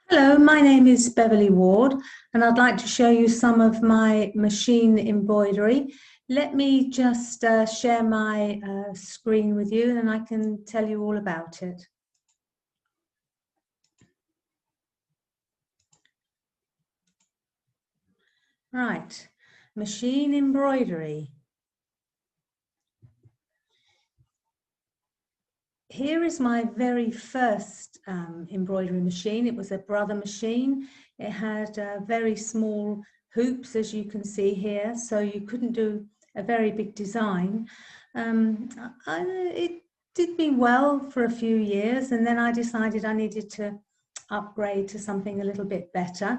Hello, my name is Beverly Ward and I'd like to show you some of my machine embroidery. Let me just share my screen with you and I can tell you all about it. Right, machine embroidery. Here is my very first embroidery machine. It was a brother machine. It had very small hoops, as you can see here, so you couldn't do a very big design. It did me well for a few years, and then I decided I needed to upgrade to something a little bit better.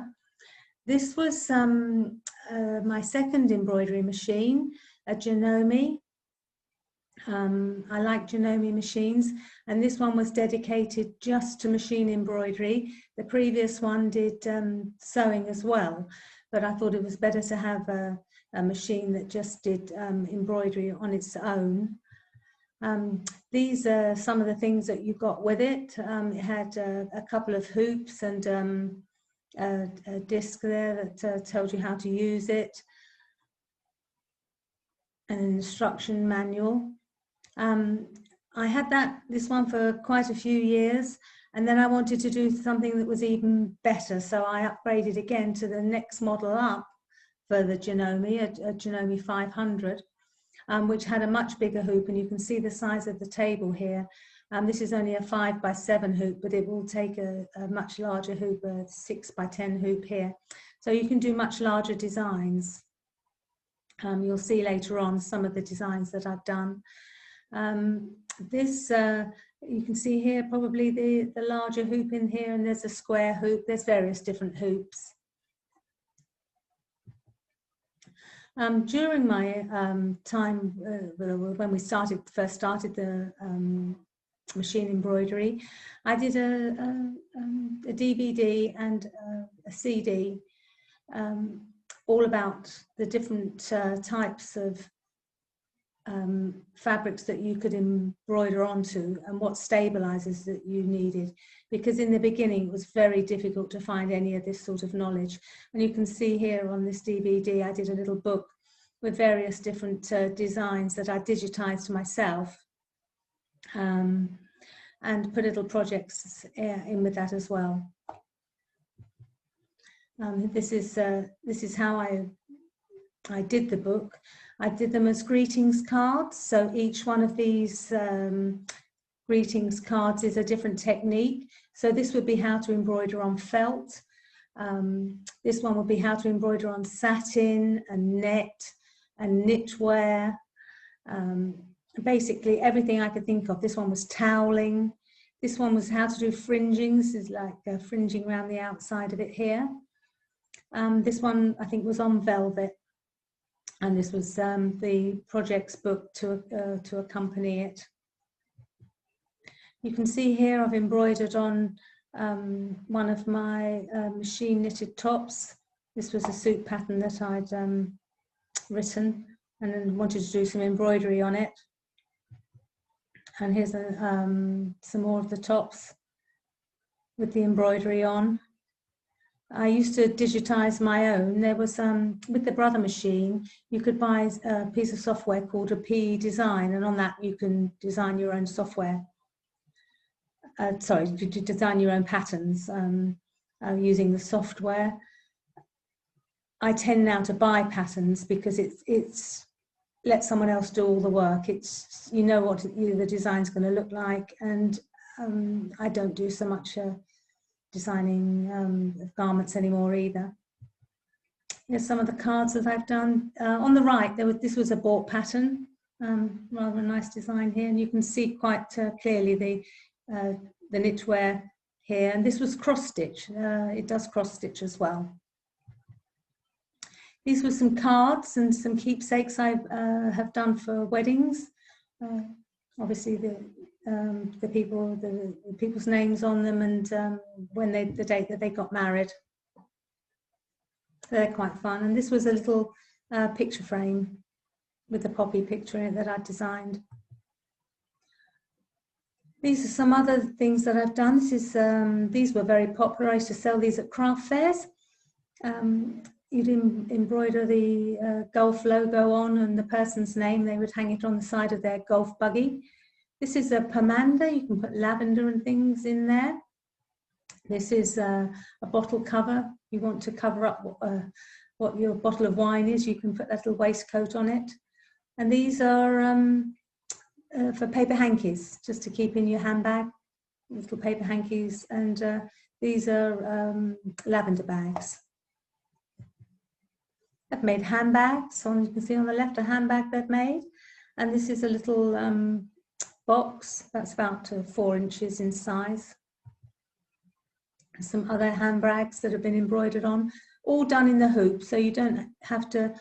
This was my second embroidery machine, a Janome. I like Janome machines, and this one was dedicated just to machine embroidery. The previous one did sewing as well, but I thought it was better to have a machine that just did embroidery on its own. These are some of the things that you got with it. It had a couple of hoops and a disc there that tells you how to use it, an instruction manual. I had this one for quite a few years, and then I wanted to do something that was even better, so I upgraded again to the next model up for the Janome, a Janome 500, which had a much bigger hoop, and you can see the size of the table here. This is only a 5x7 hoop, but it will take a much larger hoop, a 6x10 hoop here, so you can do much larger designs. You'll see later on some of the designs that I've done. You can see here probably the larger hoop in here, and there's a square hoop. There's various different hoops. During my time when we first started the machine embroidery, I did a DVD and a CD all about the different types of fabrics that you could embroider onto and what stabilizers that you needed, because in the beginning it was very difficult to find any of this sort of knowledge. And you can see here on this DVD I did a little book with various different designs that I digitized myself, and put little projects in with that as well. This is how I did the book. I did them as greetings cards, so each one of these greetings cards is a different technique. So this would be how to embroider on felt. This one would be how to embroider on satin and net and knitwear. Basically everything I could think of. This one was toweling. This one was how to do fringing. This is like fringing around the outside of it here. This one I think was on velvet. And this was the project's book to accompany it. You can see here I've embroidered on one of my machine knitted tops. This was a suit pattern that I'd written and then wanted to do some embroidery on it. And here's some more of the tops with the embroidery on. I used to digitize my own. There was, with the brother machine, you could buy a piece of software called a PE Design, and on that you can design your own software. You design your own patterns using the software. I tend now to buy patterns because it's let someone else do all the work. It's, you know what the design's going to look like, and I don't do so much designing of garments anymore either. Here's some of the cards that I've done. On the right, this was a bought pattern, rather a nice design here, and you can see quite clearly the knitwear here. And this was cross stitch. It does cross stitch as well. These were some cards and some keepsakes I have done for weddings. Obviously the people's names on them, and the date that they got married. They're quite fun. And this was a little picture frame with the poppy picture in it that I designed. These are some other things that I've done. These were very popular. I used to sell these at craft fairs. You'd embroider the golf logo on and the person's name. They would hang it on the side of their golf buggy. This is a pomander. You can put lavender and things in there. This is a bottle cover. You want to cover up what your bottle of wine is. You can put that little waistcoat on it. And these are for paper hankies, just to keep in your handbag, little paper hankies. And these are lavender bags. I've made handbags. You can see on the left a handbag they've made. And this is a little box that's about 4 inches in size. Some other handbags that have been embroidered on, all done in the hoop, so you don't have to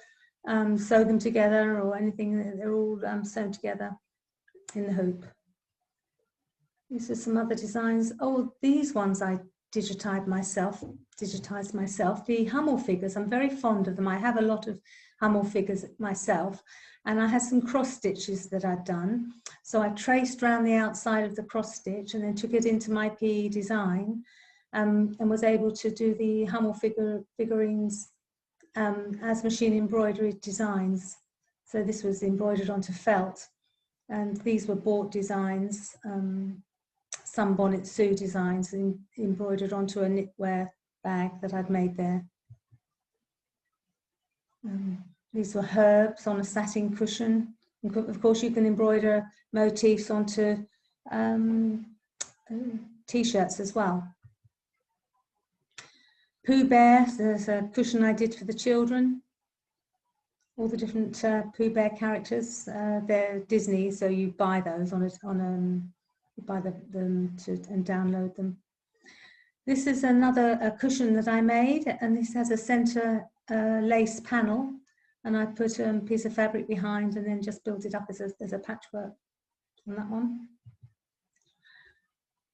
sew them together or anything. They're all sewn together in the hoop. These are some other designs. Oh, these ones I digitized myself. The Hummel figures, I'm very fond of them. I have a lot of Hummel figures myself, and I had some cross stitches that I'd done. So I traced around the outside of the cross stitch and then took it into my PE design. And was able to do the Hummel figurines as machine embroidery designs. So this was embroidered onto felt, and these were bought designs, some bonnet Sue designs embroidered onto a knitwear bag that I'd made there. These were herbs on a satin cushion. Of course, you can embroider motifs onto t-shirts as well. Pooh Bear, there's a cushion I did for the children. All the different Pooh Bear characters. They're Disney, so you buy those you buy them and download them. This is another cushion that I made, and this has a center lace panel, and I put a piece of fabric behind and then just built it up as a patchwork on that one.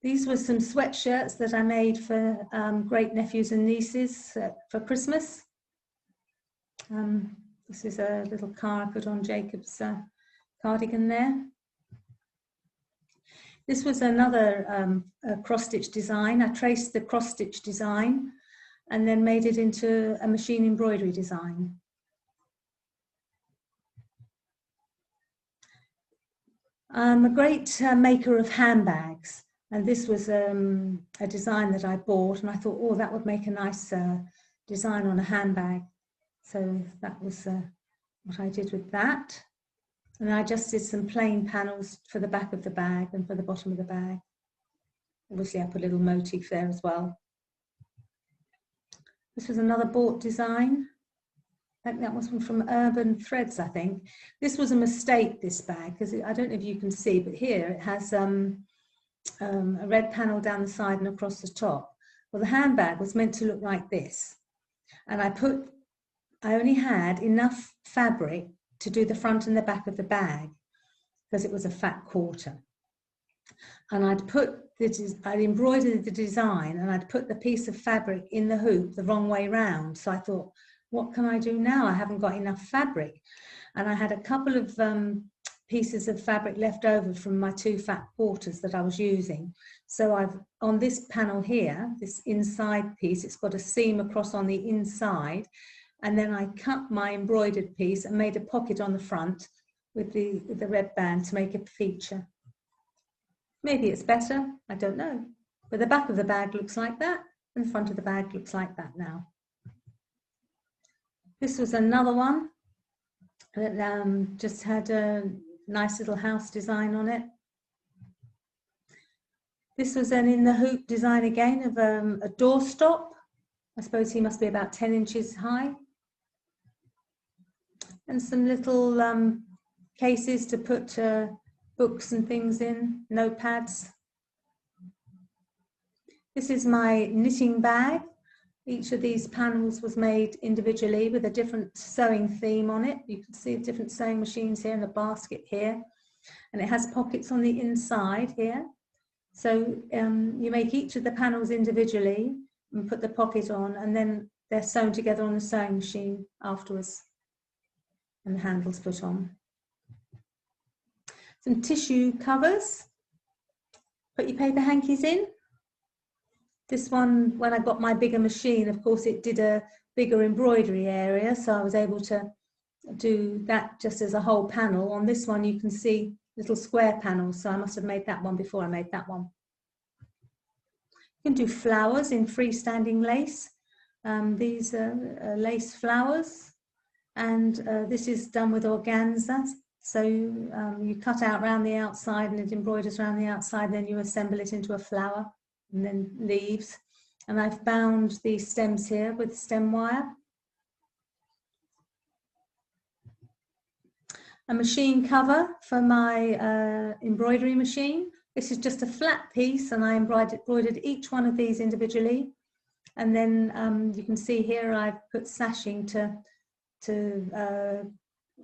These were some sweatshirts that I made for great nephews and nieces for Christmas. This is a little car I put on Jacob's cardigan there. This was another cross-stitch design. I traced the cross-stitch design and then made it into a machine embroidery design. I'm a great maker of handbags. And this was a design that I bought, and I thought, oh, that would make a nice design on a handbag. So that was what I did with that. And I just did some plain panels for the back of the bag and for the bottom of the bag. Obviously, I put a little motif there as well. This was another bought design. I think that was from Urban Threads, I think. This was a mistake, this bag, because I don't know if you can see, but here it has a red panel down the side and across the top. Well, the handbag was meant to look like this, and I only had enough fabric to do the front and the back of the bag because it was a fat quarter, and I'd embroidered the design, and I'd put the piece of fabric in the hoop the wrong way round. So I thought, what can I do now? I haven't got enough fabric, and I had a couple of pieces of fabric left over from my 2 fat quarters that I was using. So on this panel here, this inside piece, it's got a seam across on the inside, and then I cut my embroidered piece and made a pocket on the front with the red band to make a feature. Maybe it's better, I don't know. But the back of the bag looks like that, and the front of the bag looks like that now. This was another one that just had a nice little house design on it. This was an in the hoop design again of a doorstop. I suppose he must be about 10 inches high. And some little cases to put books and things in, notepads. This is my knitting bag. Each of these panels was made individually with a different sewing theme on it. You can see different sewing machines here and a basket here. And it has pockets on the inside here. So you make each of the panels individually and put the pocket on, and then they're sewn together on the sewing machine afterwards, and the handles put on. Some tissue covers. put your paper hankies in. This one, when I got my bigger machine, of course, it did a bigger embroidery area, so I was able to do that just as a whole panel. On this one, you can see little square panels, so I must have made that one before I made that one. You can do flowers in freestanding lace. These are lace flowers, and this is done with organza. So you cut out around the outside and it embroiders around the outside, then you assemble it into a flower and then leaves. And I've bound these stems here with stem wire. A machine cover for my embroidery machine. This is just a flat piece, and I embroidered each one of these individually. And then you can see here I've put sashing to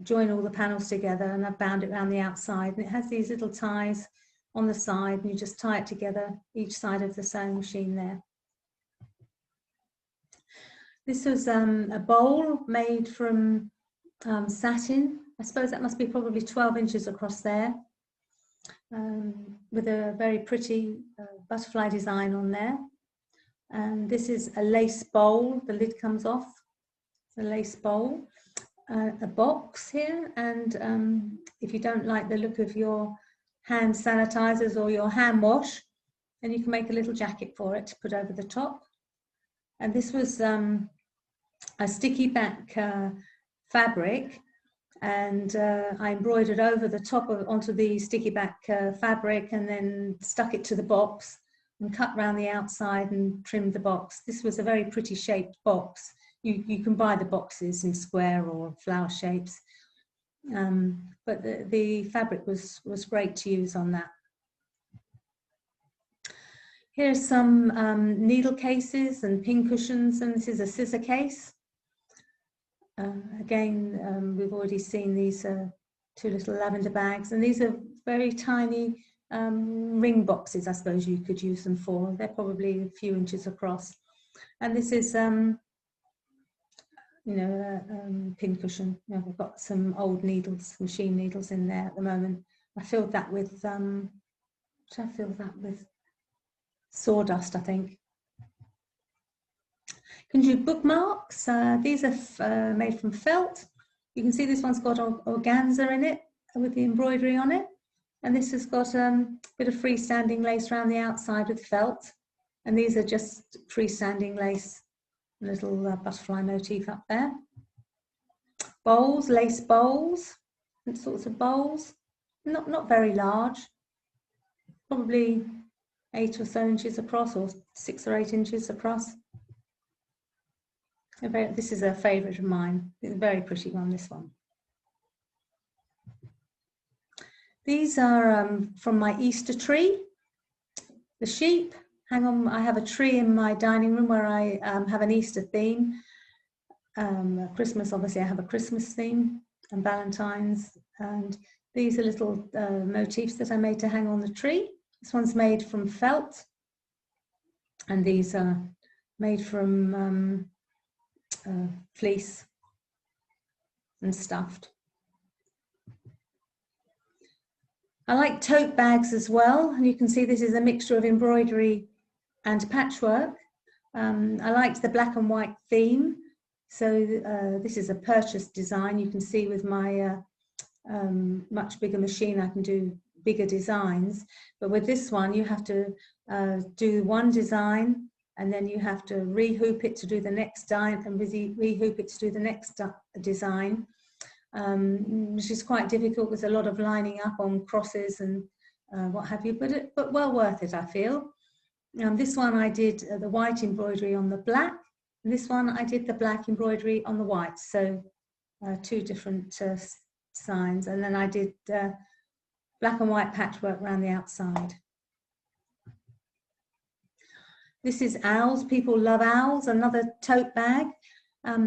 join all the panels together, and I've bound it around the outside. And it has these little ties on the side, and you just tie it together each side of the sewing machine there. This was a bowl made from satin. I suppose that must be probably 12 inches across there, with a very pretty butterfly design on there. And this is a lace bowl. The lid comes off. It's a lace bowl. A box here, and if you don't like the look of your hand sanitizers or your hand wash, then you can make a little jacket for it to put over the top. And this was a sticky back fabric, and I embroidered over the top onto the sticky back fabric, and then stuck it to the box and cut around the outside and trimmed the box. This was a very pretty shaped box. You can buy the boxes in square or flower shapes, but the fabric was great to use on that. Here's some needle cases and pin cushions, and this is a scissor case. Again, we've already seen these two little lavender bags, and these are very tiny ring boxes, I suppose you could use them for. They're probably a few inches across. And this is pin cushion. We've got some old needles, machine needles in there at the moment. I filled that with, sawdust, I think. You can do bookmarks. These are made from felt. You can see this one's got organza in it with the embroidery on it. And this has got a bit of freestanding lace around the outside with felt. And these are just freestanding lace. Little butterfly motif up there. Bowls, lace bowls, and sorts of bowls. Not very large, probably 8 or so inches across, or 6 or 8 inches across. This is a favourite of mine. It's a very pretty one, this one. These are from my Easter tree. The sheep. Hang on, I have a tree in my dining room where I have an Easter theme. Christmas, obviously, I have a Christmas theme, and Valentine's. And these are little motifs that I made to hang on the tree. This one's made from felt, and these are made from fleece and stuffed. I like tote bags as well, and you can see this is a mixture of embroidery and patchwork. I liked the black and white theme, so this is a purchased design. You can see with my much bigger machine I can do bigger designs, but with this one you have to do one design, and then you have to rehoop it to do the next design, and rehoop it to do the next design, which is quite difficult. There's a lot of lining up on crosses and what have you, but well worth it, I feel. This one I did the white embroidery on the black, and this one I did the black embroidery on the white, so two different signs, and then I did black and white patchwork around the outside. This is owls. People love owls. Another tote bag.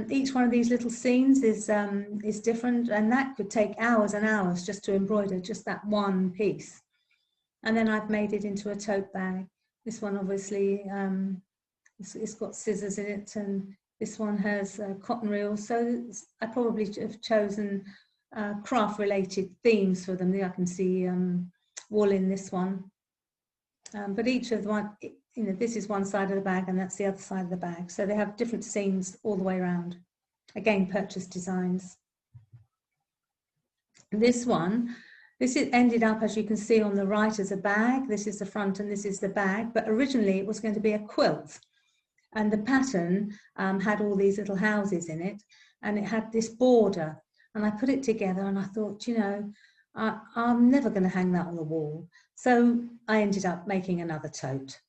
Each one of these little scenes is different, and that could take hours and hours just to embroider just that one piece. And then I've made it into a tote bag. This one obviously it's got scissors in it, and this one has cotton reels. So I probably have chosen craft-related themes for them. I can see wool in this one, But each of one, you know, this is one side of the bag and that's the other side of the bag. So they have different scenes all the way around. Again, purchase designs. This one, this is ended up, as you can see on the right, as a bag. This is the front and this is the bag. But originally it was going to be a quilt. And the pattern had all these little houses in it. And it had this border. And I put it together and I thought, you know, I'm never going to hang that on the wall. So I ended up making another tote.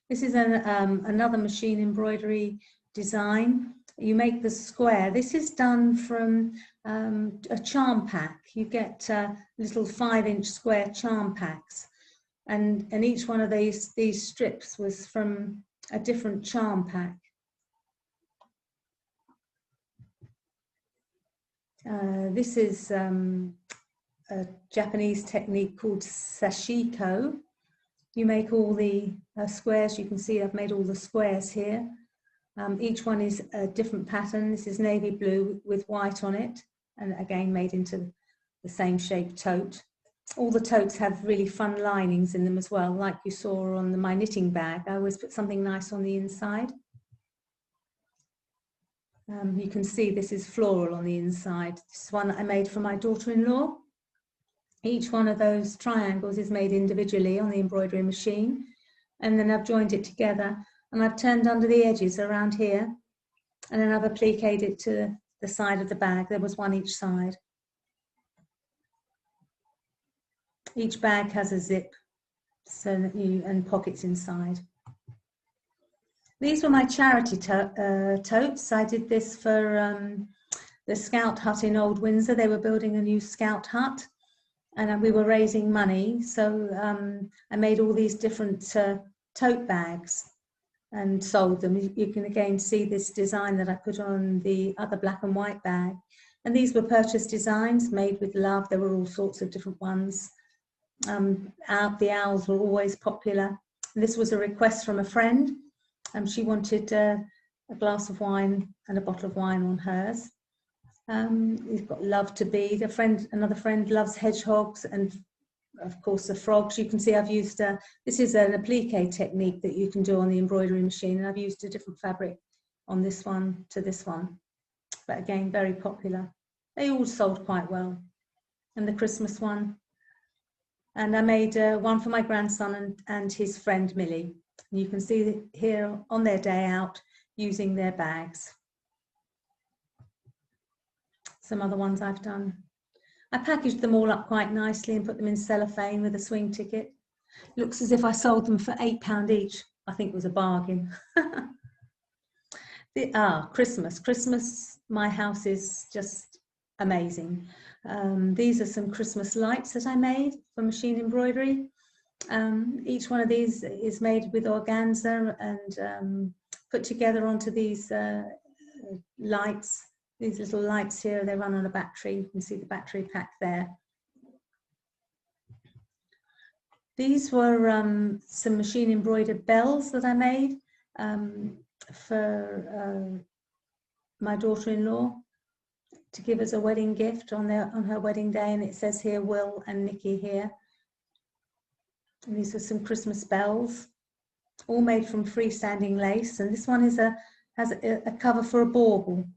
This is another machine embroidery design. You make the square. This is done from a charm pack. You get little 5-inch square charm packs. And each one of these strips was from a different charm pack. This is a Japanese technique called sashiko. You make all the squares. You can see I've made all the squares here. Each one is a different pattern. This is navy blue with white on it, and again made into the same shape tote. All the totes have really fun linings in them as well, like you saw on my knitting bag. I always put something nice on the inside. You can see this is floral on the inside. This is one that I made for my daughter-in-law. Each one of those triangles is made individually on the embroidery machine, and then I've joined it together and I've turned under the edges around here, and then I've appliqued it to the side of the bag. There was one each side. Each bag has a zip so that and pockets inside. These were my charity totes. I did this for the Scout Hut in Old Windsor. They were building a new Scout Hut and we were raising money. So I made all these different tote bags and sold them. You can again see this design that I put on the other black and white bag. And these were purchase designs made with love. There were all sorts of different ones. The owls were always popular. This was a request from a friend. She wanted a glass of wine and a bottle of wine on hers. We've got love to be. Another friend loves hedgehogs and of course the frogs. You can see I've used, this is an applique technique that you can do on the embroidery machine, and I've used a different fabric on this one to this one. But again, very popular. They all sold quite well. And the Christmas one. And I made one for my grandson and his friend Millie. And you can see here on their day out using their bags. Some other ones I've done. I packaged them all up quite nicely and put them in cellophane with a swing ticket. Looks as if I sold them for £8 each. I think it was a bargain. Christmas. My house is just amazing. These are some Christmas lights that I made for machine embroidery. Each one of these is made with organza and put together onto these lights. These little lights here, they run on a battery. You can see the battery pack there. These were some machine embroidered bells that I made for my daughter-in-law to give as a wedding gift on her wedding day, and it says here Will and Nikki here. And these are some Christmas bells, all made from freestanding lace, and this one has a cover for a bauble.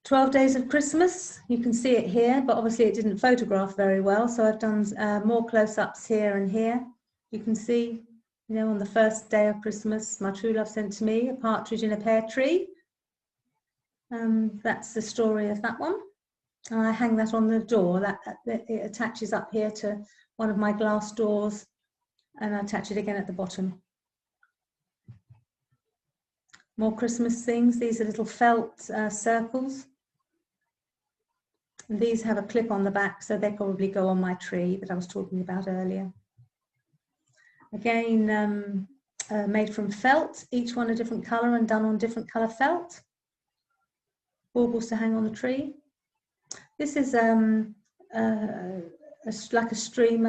"12 Days of Christmas," you can see it here, but obviously it didn't photograph very well, so I've done more close-ups here and here. You can see, you know, on the first day of Christmas, my true love sent to me a partridge in a pear tree. That's the story of that one. And I hang that on the door. It attaches up here to one of my glass doors, and I attach it again at the bottom. More Christmas things. These are little felt circles. And these have a clip on the back, so they probably go on my tree that I was talking about earlier. Again, made from felt, each one a different colour and done on different colour felt. Baubles to hang on the tree. This is like a stream,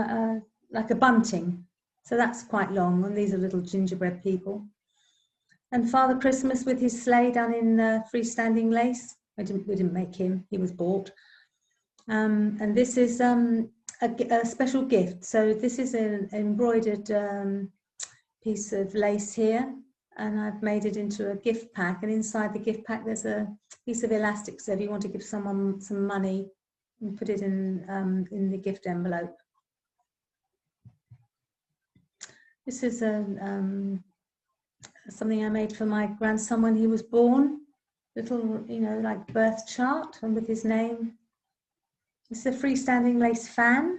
like a bunting. So that's quite long, and these are little gingerbread people. And Father Christmas with his sleigh done in freestanding lace. We didn't make him, he was bought. And this is a special gift. So this is an embroidered piece of lace here, and I've made it into a gift pack, and inside the gift pack there's a piece of elastic, so if you want to give someone some money, you put it in the gift envelope. This is something I made for my grandson when he was born, little, you know, like birth chart, and with his name. It's a freestanding lace fan,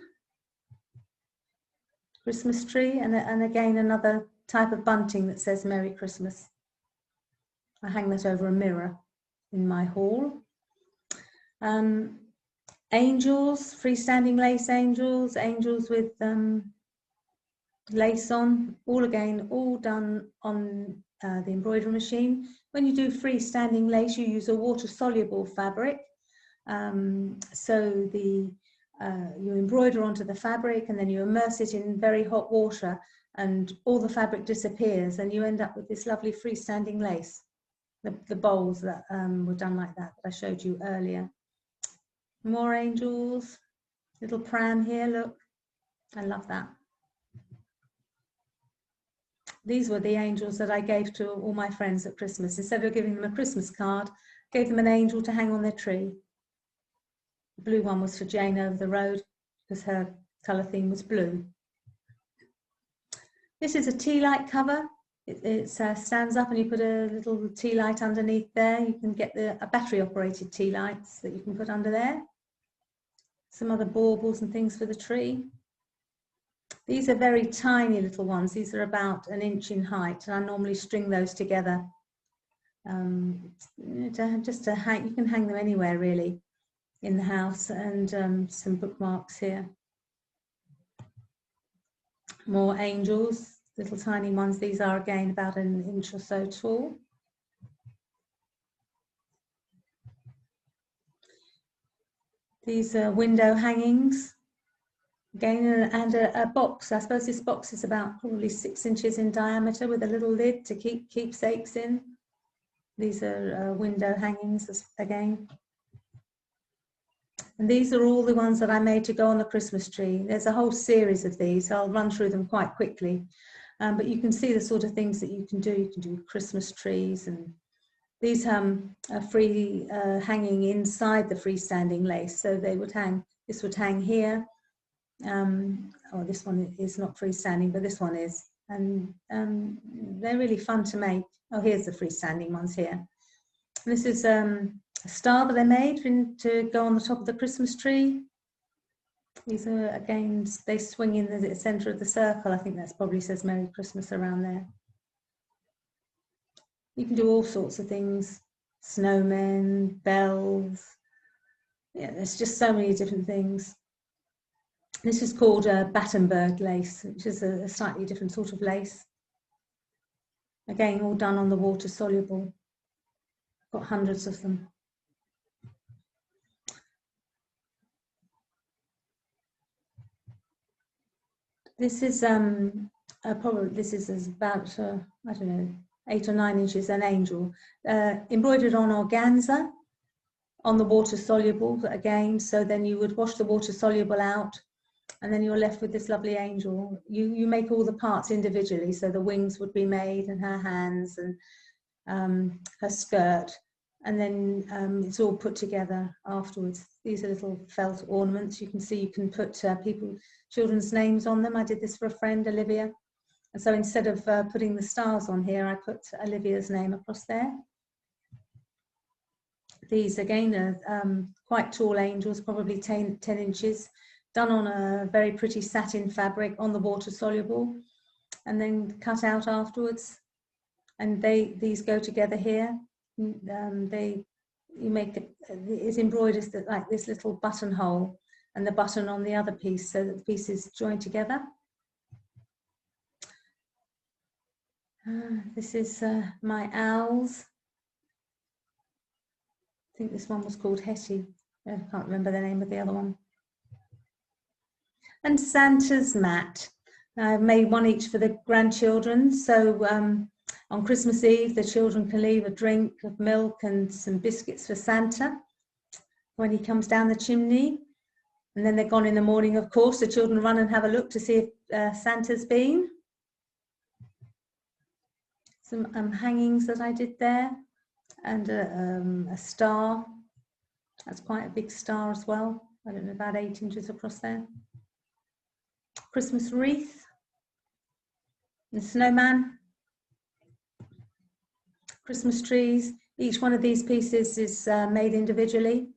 Christmas tree, and again another type of bunting that says Merry Christmas. I hang that over a mirror in my hall. Angels, freestanding lace angels, angels with lace on, all done on the embroidery machine. When you do freestanding lace, you use a water-soluble fabric. So you embroider onto the fabric, and then you immerse it in very hot water, and all the fabric disappears, and you end up with this lovely freestanding lace. The bowls that were done like that I showed you earlier. More angels, little pram here, look, I love that. These were the angels that I gave to all my friends at Christmas. Instead of giving them a Christmas card, gave them an angel to hang on their tree. The blue one was for Jane over the road, because her colour theme was blue. This is a tea light cover. It stands up and you put a little tea light underneath there. You can get a battery operated tea lights that you can put under there. Some other baubles and things for the tree. These are very tiny little ones. These are about 1 inch in height, and I normally string those together. Just to hang, you can hang them anywhere really in the house, and some bookmarks here. More angels, little tiny ones. These are again about 1 inch or so tall. These are window hangings. Again, and a box. I suppose this box is about probably 6 inches in diameter, with a little lid to keep keepsakes in. These are window hangings again. And these are all the ones that I made to go on the Christmas tree. There's a whole series of these. I'll run through them quite quickly. But you can see the sort of things that you can do. You can do Christmas trees, and these are free hanging inside the freestanding lace. So they would hang, this would hang here. Oh, this one is not freestanding, but this one is. And they're really fun to make. Oh, here's the freestanding ones here. This is a star that I made to go on the top of the Christmas tree. These are, again, they swing in the centre of the circle. I think that probably says Merry Christmas around there. You can do all sorts of things. Snowmen, bells. Yeah, there's just so many different things. This is called Battenberg lace, which is a slightly different sort of lace. Again, all done on the water soluble. Got hundreds of them. This is probably, this is about I don't know, 8 or 9 inches, an angel, embroidered on organza, on the water soluble again. So then you would wash the water soluble out, and then you're left with this lovely angel. You make all the parts individually, so the wings would be made, and her hands, and her skirt, and then it's all put together afterwards. These are little felt ornaments. You can see you can put children's names on them. I did this for a friend, Olivia, and so instead of putting the stars on here, I put Olivia's name across there. These again are quite tall angels, probably 10 inches, done on a very pretty satin fabric on the water soluble, and then cut out afterwards. And these go together here. You make it's embroidered like this little buttonhole, and the button on the other piece, so that the pieces join together. This is my owls. I think this one was called Hetty. I can't remember the name of the other one. And Santa's mat. I've made one each for the grandchildren. So On Christmas Eve, the children can leave a drink of milk and some biscuits for Santa when he comes down the chimney. And then they're gone in the morning, of course. The children run and have a look to see if Santa's been. Some hangings that I did there, and a star. That's quite a big star as well. I don't know, about 8 inches across there. Christmas wreath. And snowman. Christmas trees. Each one of these pieces is made individually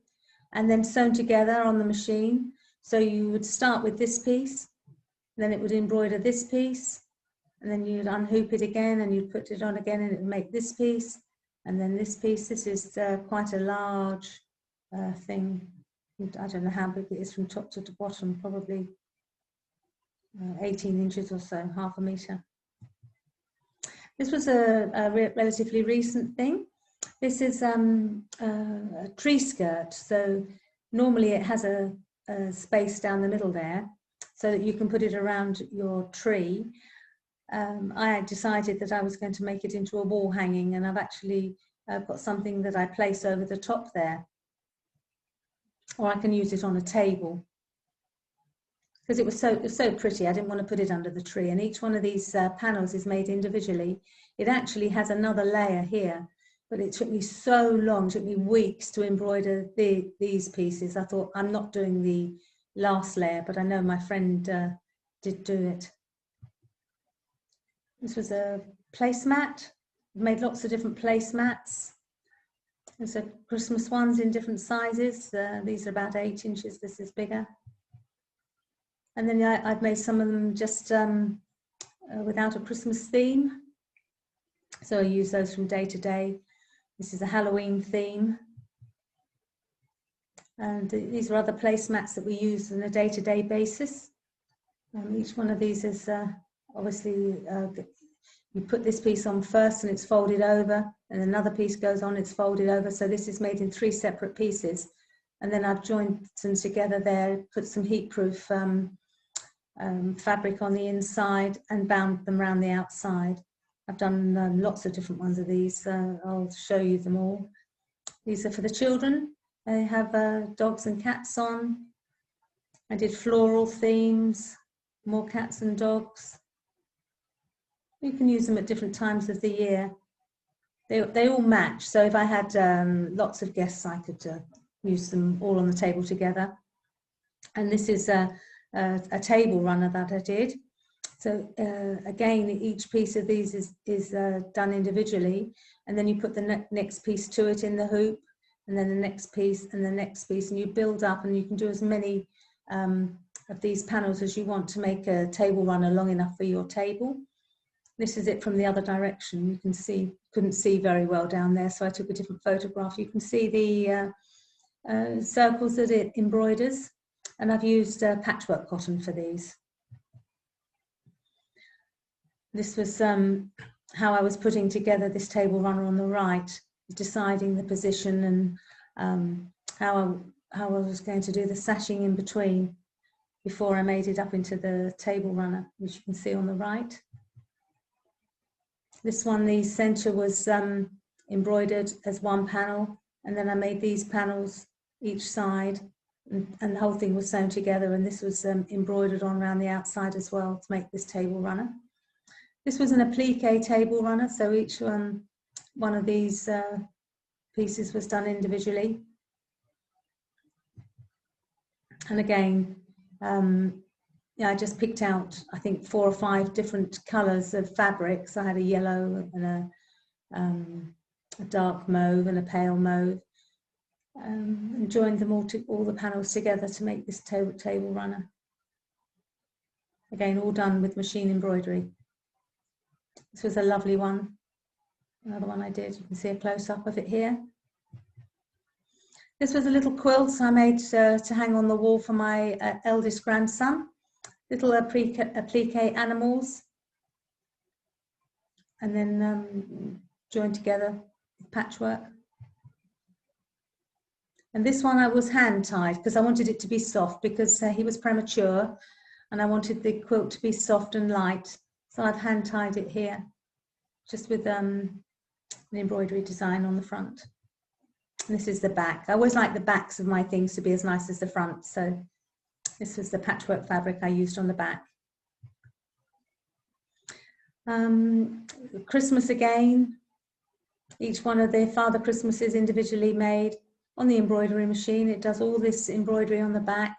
and then sewn together on the machine. So you would start with this piece, then it would embroider this piece, and then you'd unhoop it again and you'd put it on again and it would make this piece, and then this piece. This is quite a large thing. I don't know how big it is from top to bottom, probably 18 inches or so, half a metre. This was a relatively recent thing. This is a tree skirt. So normally it has a space down the middle there so that you can put it around your tree. I had decided that I was going to make it into a wall hanging, and I've actually got something that I place over the top there. Or I can use it on a table. Because it was so pretty, I didn't want to put it under the tree. And each one of these panels is made individually. It actually has another layer here, but it took me so long, it took me weeks to embroider these pieces. I thought, I'm not doing the last layer, but I know my friend did do it. This was a placemat. I've made lots of different placemats. There's a Christmas ones in different sizes. These are about 8 inches, this is bigger. And then I've made some of them just without a Christmas theme. So I use those from day to day. This is a Halloween theme. And these are other placemats that we use on a day-to-day basis. Each one of these is obviously, you put this piece on first and it's folded over, and another piece goes on, it's folded over. So this is made in 3 separate pieces. And then I've joined them together there, put some heat-proof fabric on the inside and bound them around the outside. I've done lots of different ones of these. I'll show you them all. These are for the children. They have dogs and cats on. I did floral themes, more cats and dogs. You can use them at different times of the year. They all match. So if I had lots of guests, I could use them all on the table together. And this is a table runner that I did. So again, each piece of these is done individually, and then you put the next piece to it in the hoop, and then the next piece and the next piece, and you build up, and you can do as many of these panels as you want to make a table runner long enough for your table. This is it from the other direction. You can see, couldn't see very well down there, so I took a different photograph. You can see the circles that it embroiders, and I've used patchwork cotton for these. This was how I was putting together this table runner on the right, deciding the position and how I was going to do the sashing in between before I made it up into the table runner, which you can see on the right. This one, the centre was embroidered as one panel, and then I made these panels each side, and the whole thing was sewn together, and this was embroidered on around the outside as well to make this table runner. This was an applique table runner, so each one of these pieces was done individually. And again, yeah, I just picked out, I think, 4 or 5 different colours of fabrics. I had a yellow and a dark mauve and a pale mauve, and joined them all the panels together to make this table runner. Again, all done with machine embroidery. This was a lovely one. Another one I did. You can see a close-up of it here. This was a little quilt I made to hang on the wall for my eldest grandson. Little applique animals, and then joined together with patchwork. And this one I was hand tied because I wanted it to be soft, because he was premature and I wanted the quilt to be soft and light. So I've hand tied it here. just with an embroidery design on the front. And this is the back. I always like the backs of my things to be as nice as the front, so this was the patchwork fabric I used on the back. Christmas again. Each one of the Father Christmases individually made on the embroidery machine. It does all this embroidery on the back.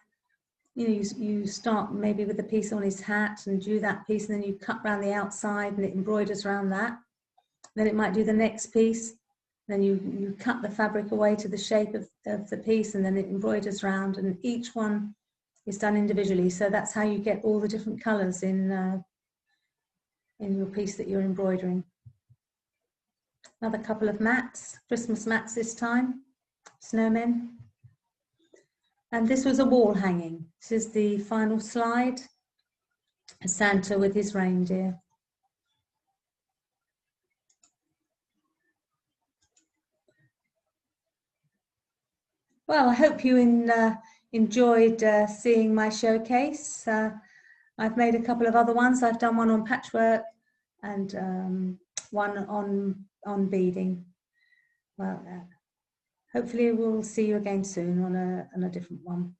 You know, you start maybe with a piece on his hat and do that piece, and then you cut around the outside and it embroiders around that. Then it might do the next piece. Then you cut the fabric away to the shape of the piece, and then it embroiders around, and each one is done individually. So that's how you get all the different colours in your piece that you're embroidering. Another couple of mats, Christmas mats this time, snowmen. And this was a wall hanging. This is the final slide, Santa with his reindeer. Well, I hope you enjoyed seeing my showcase. I've made a couple of other ones. I've done one on patchwork and one on beading. Well, hopefully we'll see you again soon on a different one.